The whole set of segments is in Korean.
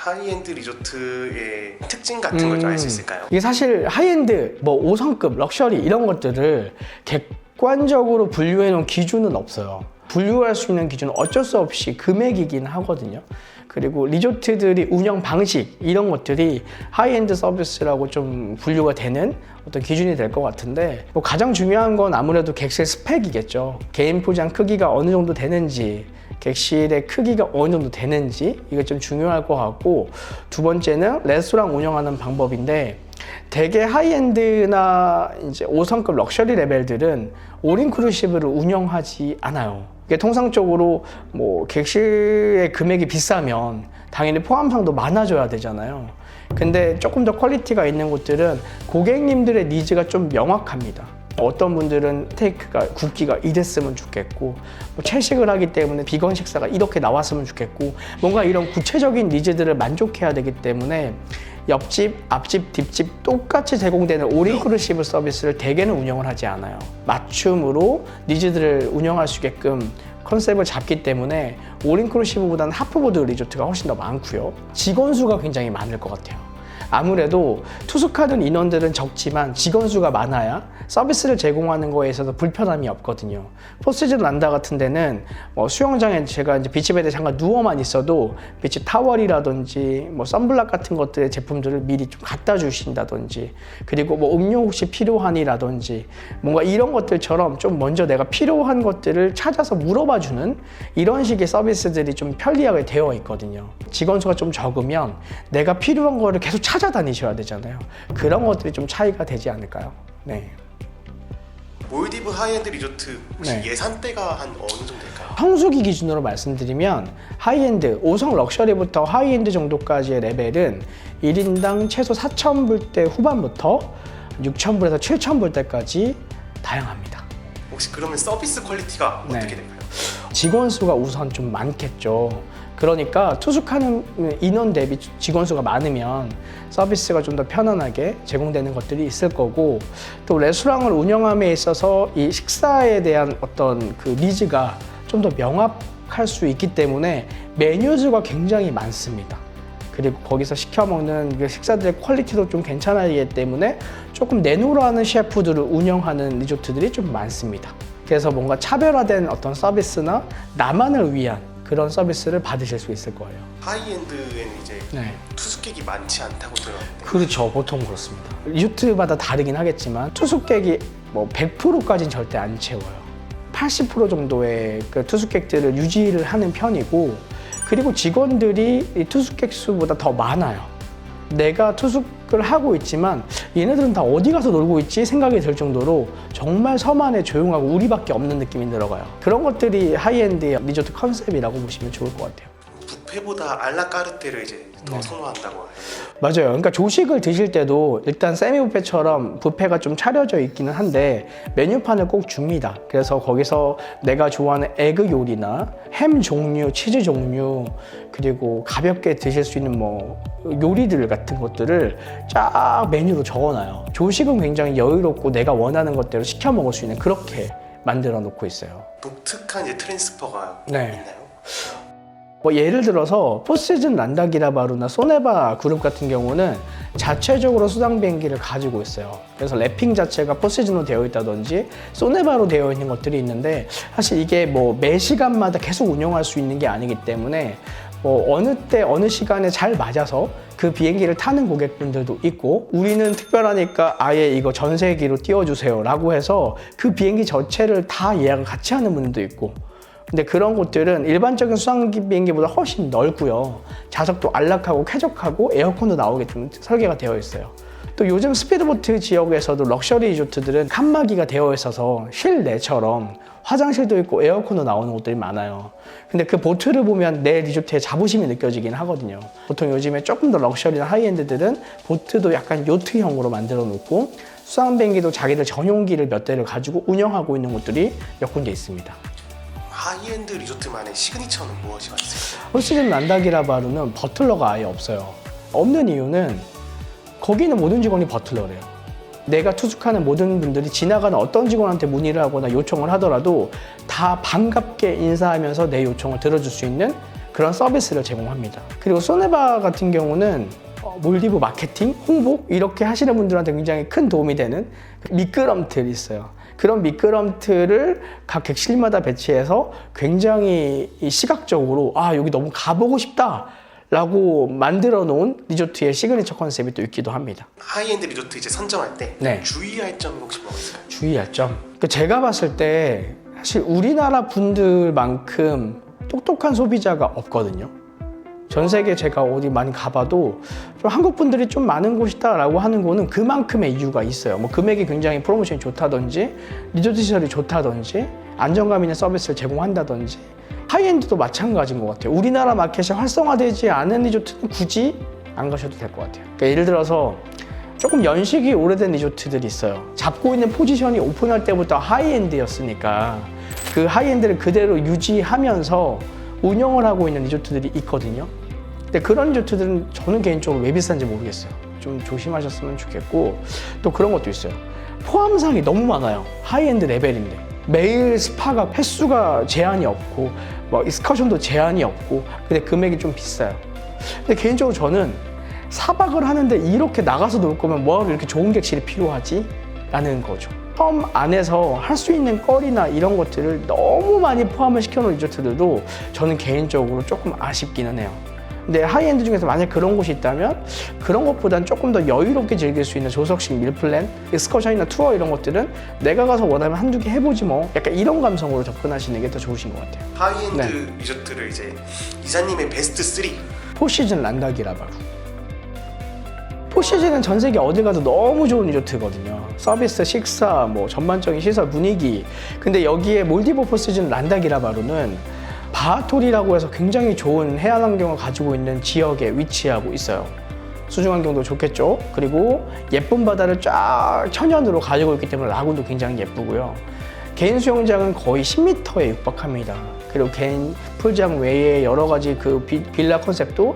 하이엔드 리조트의 특징 같은 걸 좀 알 수 있을까요? 이게 사실 하이엔드, 뭐 5성급, 럭셔리 이런 것들을 객관적으로 분류해 놓은 기준은 없어요. 분류할 수 있는 기준은 어쩔 수 없이 금액이긴 하거든요. 그리고 리조트들이 운영 방식 이런 것들이 하이엔드 서비스라고 좀 분류가 되는 어떤 기준이 될 것 같은데, 뭐 가장 중요한 건 아무래도 객실 스펙이겠죠. 개인 포장 크기가 어느 정도 되는지, 객실의 크기가 어느 정도 되는지, 이게 좀 중요할 것 같고, 두 번째는 레스토랑 운영하는 방법인데, 대개 하이엔드나 이제 5성급 럭셔리 레벨들은 올인클루시브를 운영하지 않아요. 이게 통상적으로 뭐 객실의 금액이 비싸면 당연히 포함상도 많아져야 되잖아요. 근데 조금 더 퀄리티가 있는 곳들은 고객님들의 니즈가 좀 명확합니다. 어떤 분들은 스테이크가 굵기가 이랬으면 좋겠고, 뭐 채식을 하기 때문에 비건 식사가 이렇게 나왔으면 좋겠고, 뭔가 이런 구체적인 니즈들을 만족해야 되기 때문에 옆집, 앞집, 뒷집 똑같이 제공되는 올인클루시브 서비스를 대개는 운영을 하지 않아요. 맞춤으로 니즈들을 운영할 수 있게끔 컨셉을 잡기 때문에 올인클루시브보다는 하프보드 리조트가 훨씬 더 많고요. 직원 수가 굉장히 많을 것 같아요. 아무래도 투숙하는 인원들은 적지만 직원 수가 많아야 서비스를 제공하는 거에 있어서 불편함이 없거든요. 포시즌 란다 같은 데는 뭐 수영장에 제가 이제 비치베드에 잠깐 누워만 있어도 비치 타월이라든지 뭐 선블락 같은 것들의 제품들을 미리 좀 갖다 주신다든지, 그리고 뭐 음료 혹시 필요하니라든지 뭔가 이런 것들처럼 좀 먼저 내가 필요한 것들을 찾아서 물어봐 주는 이런 식의 서비스들이 좀 편리하게 되어 있거든요. 직원 수가 좀 적으면 내가 필요한 거를 계속 찾아다니셔야 되잖아요. 그런 것들이 좀 차이가 되지 않을까요? 네. 몰디브 하이엔드 리조트 혹시 네. 예산대가 한 어느 정도 될까요? 성수기 기준으로 말씀드리면 하이엔드, 5성 럭셔리부터 하이엔드 정도까지의 레벨은 1인당 최소 4,000불대 후반부터 6,000불에서 7,000불대까지 다양합니다. 혹시 그러면 서비스 퀄리티가 네. 어떻게 될까요? 직원 수가 우선 좀 많겠죠. 그러니까 투숙하는 인원 대비 직원 수가 많으면 서비스가 좀 더 편안하게 제공되는 것들이 있을 거고, 또 레스토랑을 운영함에 있어서 이 식사에 대한 어떤 그 니즈가 좀 더 명확할 수 있기 때문에 메뉴수가 굉장히 많습니다. 그리고 거기서 시켜 먹는 그 식사들의 퀄리티도 좀 괜찮아지기 때문에 조금 내노라는 셰프들을 운영하는 리조트들이 좀 많습니다. 그래서 뭔가 차별화된 어떤 서비스나 나만을 위한 그런 서비스를 받으실 수 있을 거예요. 하이엔드에는 이제 네. 투숙객이 많지 않다고 들었는데 그렇죠. 보통 그렇습니다. 리조트마다 다르긴 하겠지만 투숙객이 뭐 100%까지는 절대 안 채워요. 80% 정도의 그 투숙객들을 유지를 하는 편이고, 그리고 직원들이 이 투숙객 수보다 더 많아요. 내가 투숙을 하고 있지만 얘네들은 다 어디 가서 놀고 있지 생각이 들 정도로 정말 섬 안에 조용하고 우리밖에 없는 느낌이 들어가요. 그런 것들이 하이엔드의 리조트 컨셉이라고 보시면 좋을 것 같아요. 뷔페보다 알라카르테를 이제 더 네. 선호한다고 해요. 맞아요. 그러니까 조식을 드실 때도 일단 세미 뷔페처럼 뷔페가 좀 차려져 있기는 한데 메뉴판을 꼭 줍니다. 그래서 거기서 내가 좋아하는 에그 요리나 햄 종류, 치즈 종류, 그리고 가볍게 드실 수 있는 뭐 요리들 같은 것들을 쫙 메뉴로 적어놔요. 조식은 굉장히 여유롭고 내가 원하는 것대로 시켜 먹을 수 있는, 그렇게 만들어 놓고 있어요. 독특한 이제 트랜스퍼가 네. 있나요? 뭐 예를 들어서 포시즌 란다기라바루나 소네바 그룹 같은 경우는 자체적으로 수당 비행기를 가지고 있어요. 그래서 랩핑 자체가 포시즌으로 되어 있다든지 소네바로 되어 있는 것들이 있는데, 사실 이게 뭐 매 시간마다 계속 운영할 수 있는 게 아니기 때문에 뭐 어느 때 어느 시간에 잘 맞아서 그 비행기를 타는 고객분들도 있고, 우리는 특별하니까 아예 이거 전세기로 띄워주세요 라고 해서 그 비행기 전체를 다 예약을 같이 하는 분들도 있고, 근데 그런 곳들은 일반적인 수상기 비행기보다 훨씬 넓고요. 좌석도 안락하고 쾌적하고 에어컨도 나오게끔 설계가 되어 있어요. 또 요즘 스피드보트 지역에서도 럭셔리 리조트들은 칸막이가 되어 있어서 실내처럼 화장실도 있고 에어컨도 나오는 곳들이 많아요. 근데 그 보트를 보면 내 리조트에 자부심이 느껴지긴 하거든요. 보통 요즘에 조금 더 럭셔리나 하이엔드들은 보트도 약간 요트형으로 만들어 놓고 수상 비행기도 자기들 전용기를 몇 대를 가지고 운영하고 있는 곳들이 몇 군데 있습니다. 하이엔드 리조트만의 시그니처는 무엇이 있을까요? 포시즌 란다기라바루는 버틀러가 아예 없어요. 없는 이유는 거기는 모든 직원이 버틀러래요. 내가 투숙하는 모든 분들이 지나가는 어떤 직원한테 문의를 하거나 요청을 하더라도 다 반갑게 인사하면서 내 요청을 들어줄 수 있는 그런 서비스를 제공합니다. 그리고 소네바 같은 경우는 몰디브 마케팅, 홍보 이렇게 하시는 분들한테 굉장히 큰 도움이 되는 미끄럼틀이 있어요. 그런 미끄럼틀을 각 객실마다 배치해서 굉장히 시각적으로 여기 너무 가보고 싶다 라고 만들어 놓은 리조트의 시그니처 컨셉이 또 있기도 합니다. 하이엔드 리조트 이제 선정할 때 네. 주의할 점이 혹시 뭐가 있을까요? 주의할 점. 제가 봤을 때 사실 우리나라 분들만큼 똑똑한 소비자가 없거든요. 전 세계 제가 어디 많이 가봐도 좀 한국 분들이 좀 많은 곳이다라고 하는 거는 그만큼의 이유가 있어요. 뭐 금액이 굉장히 프로모션이 좋다든지, 리조트 시설이 좋다든지, 안정감 있는 서비스를 제공한다든지, 하이엔드도 마찬가지인 것 같아요. 우리나라 마켓이 활성화되지 않은 리조트는 굳이 안 가셔도 될 것 같아요. 그러니까 예를 들어서 조금 연식이 오래된 리조트들이 있어요. 잡고 있는 포지션이 오픈할 때부터 하이엔드였으니까 그 하이엔드를 그대로 유지하면서 운영을 하고 있는 리조트들이 있거든요. 근데 그런 리조트들은 저는 개인적으로 왜 비싼지 모르겠어요. 좀 조심하셨으면 좋겠고, 또 그런 것도 있어요. 포함사항이 너무 많아요. 하이엔드 레벨인데 매일 스파가 횟수가 제한이 없고 뭐 익스커션도 제한이 없고, 근데 금액이 좀 비싸요. 근데 개인적으로 저는 4박을 하는데 이렇게 나가서 놀 거면 뭐하러 이렇게 좋은 객실이 필요하지? 라는 거죠. 섬 안에서 할 수 있는 거리나 이런 것들을 너무 많이 포함을 시켜놓은 리조트들도 저는 개인적으로 조금 아쉽기는 해요. 근데 하이엔드 중에서 만약 그런 곳이 있다면 그런 것보단 조금 더 여유롭게 즐길 수 있는 조석식 밀플랜, 익스커션이나 투어 이런 것들은 내가 가서 원하면 한두 개 해보지 뭐, 약간 이런 감성으로 접근하시는 게 더 좋으신 것 같아요. 하이엔드 리조트를 이제 이사님의 베스트 3. 포시즌 란다기라바루. 포시즌은 전 세계 어디 가도 너무 좋은 리조트거든요. 서비스, 식사, 뭐 전반적인 시설 분위기. 근데 여기에 몰디브 포시즌 란다기라바루는 바하톨이라고 해서 굉장히 좋은 해안 환경을 가지고 있는 지역에 위치하고 있어요. 수중 환경도 좋겠죠. 그리고 예쁜 바다를 쫙 천연으로 가지고 있기 때문에 라군도 굉장히 예쁘고요. 개인 수영장은 거의 10m에 육박합니다. 그리고 개인 풀장 외에 여러 가지 그 빌라 컨셉도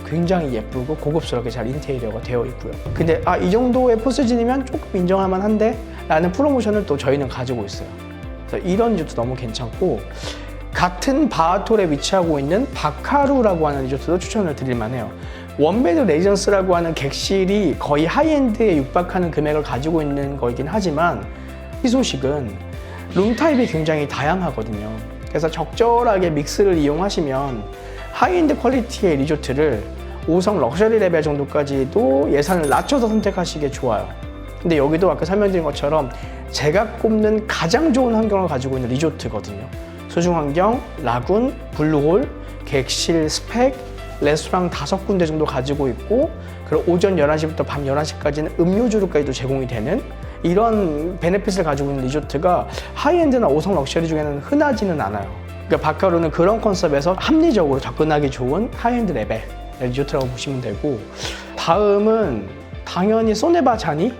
굉장히 예쁘고 고급스럽게 잘 인테리어가 되어 있고요. 근데 이 정도의 포시즌이면 조금 인정할 만한데 라는 프로모션을 또 저희는 가지고 있어요. 그래서 이런 리조트 너무 괜찮고, 같은 바하톨에 위치하고 있는 바카루라고 하는 리조트도 추천을 드릴 만해요. 원베드 레지던스라고 하는 객실이 거의 하이엔드에 육박하는 금액을 가지고 있는 거이긴 하지만 이 소식은 룸 타입이 굉장히 다양하거든요. 그래서 적절하게 믹스를 이용하시면 하이엔드 퀄리티의 리조트를 5성 럭셔리 레벨 정도까지도 예산을 낮춰서 선택하시기에 좋아요. 근데 여기도 아까 설명드린 것처럼 제가 꼽는 가장 좋은 환경을 가지고 있는 리조트거든요. 수중 환경, 라군, 블루홀, 객실 스펙, 레스토랑 5군데 정도 가지고 있고, 그리고 오전 11시부터 밤 11시까지는 음료주류까지도 제공이 되는 이런 베네핏을 가지고 있는 리조트가 하이엔드나 5성 럭셔리 중에는 흔하지는 않아요. 그러니까 바카루는 그런 컨셉에서 합리적으로 접근하기 좋은 하이엔드 레벨 리조트라고 보시면 되고, 다음은 당연히 소네바 자니,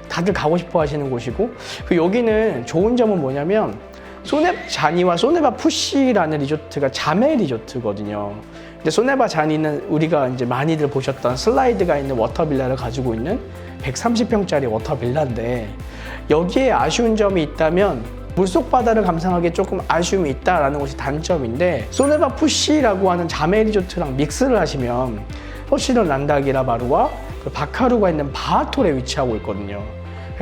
다들 가고 싶어 하시는 곳이고, 여기는 좋은 점은 뭐냐면 소네바 자니와 소네바 푸시라는 리조트가 자매 리조트거든요. 근데 소네바 자니는 우리가 이제 많이들 보셨던 슬라이드가 있는 워터빌라를 가지고 있는 130평짜리 워터빌라인데, 여기에 아쉬운 점이 있다면 물속 바다를 감상하기에 조금 아쉬움이 있다라는 것이 단점인데, 소네바 푸시라고 하는 자매 리조트랑 믹스를 하시면 포시즌 란다기라바루와 그 바카루가 있는 바하톨에 위치하고 있거든요.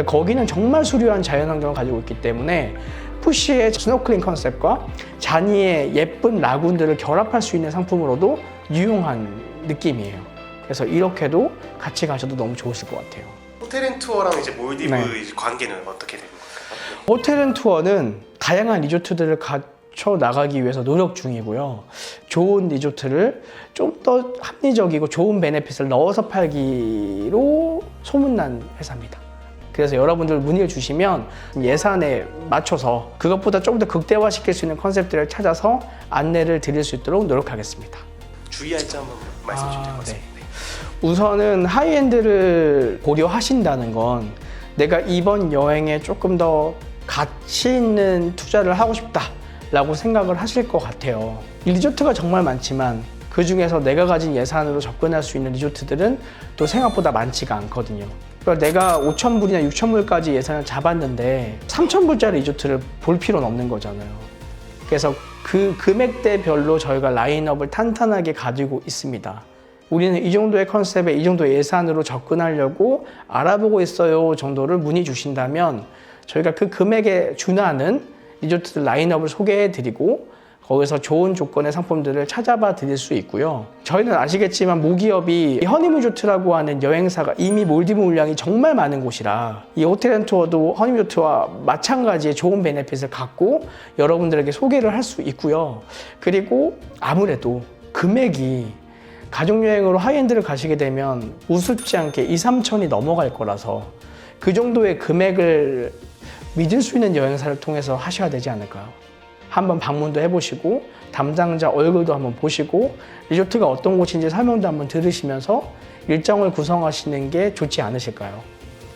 거기는 정말 수려한 자연환경을 가지고 있기 때문에 푸시의 스노클링 컨셉과 자니의 예쁜 라군들을 결합할 수 있는 상품으로도 유용한 느낌이에요. 그래서 이렇게도 같이 가셔도 너무 좋으실 것 같아요. 호텔앤투어랑 이제 몰디브 이제 관계는 어떻게 되는 건가요? 호텔앤투어는 다양한 리조트들을 갖춰 나가기 위해서 노력 중이고요. 좋은 리조트를 좀 더 합리적이고 좋은 베네핏을 넣어서 팔기로 소문난 회사입니다. 그래서 여러분들 문의를 주시면 예산에 맞춰서 그것보다 조금 더 극대화시킬 수 있는 컨셉들을 찾아서 안내를 드릴 수 있도록 노력하겠습니다. 주의할 점 한번 말씀해 주실 것 같습니다. 우선은 하이엔드를 고려하신다는 건 내가 이번 여행에 조금 더 가치 있는 투자를 하고 싶다라고 생각을 하실 것 같아요. 리조트가 정말 많지만 그 중에서 내가 가진 예산으로 접근할 수 있는 리조트들은 또 생각보다 많지가 않거든요. 그러니까 내가 5,000불이나 6,000불까지 예산을 잡았는데 3,000불짜리 리조트를 볼 필요는 없는 거잖아요. 그래서 그 금액대별로 저희가 라인업을 탄탄하게 가지고 있습니다. 우리는 이 정도의 컨셉에 이 정도의 예산으로 접근하려고 알아보고 있어요 정도를 문의 주신다면 저희가 그 금액에 준하는 리조트 라인업을 소개해 드리고 거기서 좋은 조건의 상품들을 찾아봐 드릴 수 있고요. 저희는 아시겠지만 모기업이 허니문 리조트라고 하는 여행사가 이미 몰디브 물량이 정말 많은 곳이라 이 호텔앤투어도 허니문 리조트와 마찬가지의 좋은 베네핏을 갖고 여러분들에게 소개를 할 수 있고요. 그리고 아무래도 금액이 가족여행으로 하이엔드를 가시게 되면 우습지 않게 2, 3천이 넘어갈 거라서 그 정도의 금액을 믿을 수 있는 여행사를 통해서 하셔야 되지 않을까요? 한번 방문도 해보시고 담당자 얼굴도 한번 보시고 리조트가 어떤 곳인지 설명도 한번 들으시면서 일정을 구성하시는 게 좋지 않으실까요?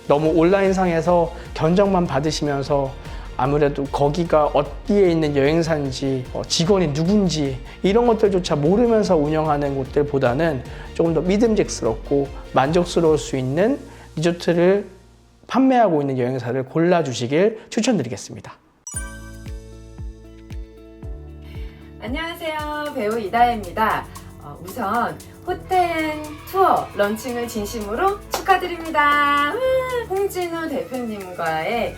너무 온라인상에서 견적만 받으시면서 아무래도 거기가 어디에 있는 여행사인지 직원이 누군지 이런 것들조차 모르면서 운영하는 곳들보다는 조금 더 믿음직스럽고 만족스러울 수 있는 리조트를 판매하고 있는 여행사를 골라주시길 추천드리겠습니다. 안녕하세요. 배우 이다혜입니다. 우선 호텔앤투어 런칭을 진심으로 축하드립니다. 홍진우 대표님과의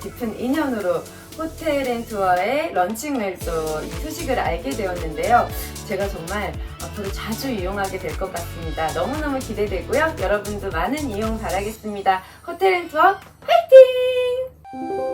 깊은 인연으로 호텔앤투어의 런칭을 또 이 소식을 알게 되었는데요. 제가 정말 앞으로 자주 이용하게 될 것 같습니다. 너무너무 기대되고요. 여러분도 많은 이용 바라겠습니다. 호텔앤투어 화이팅!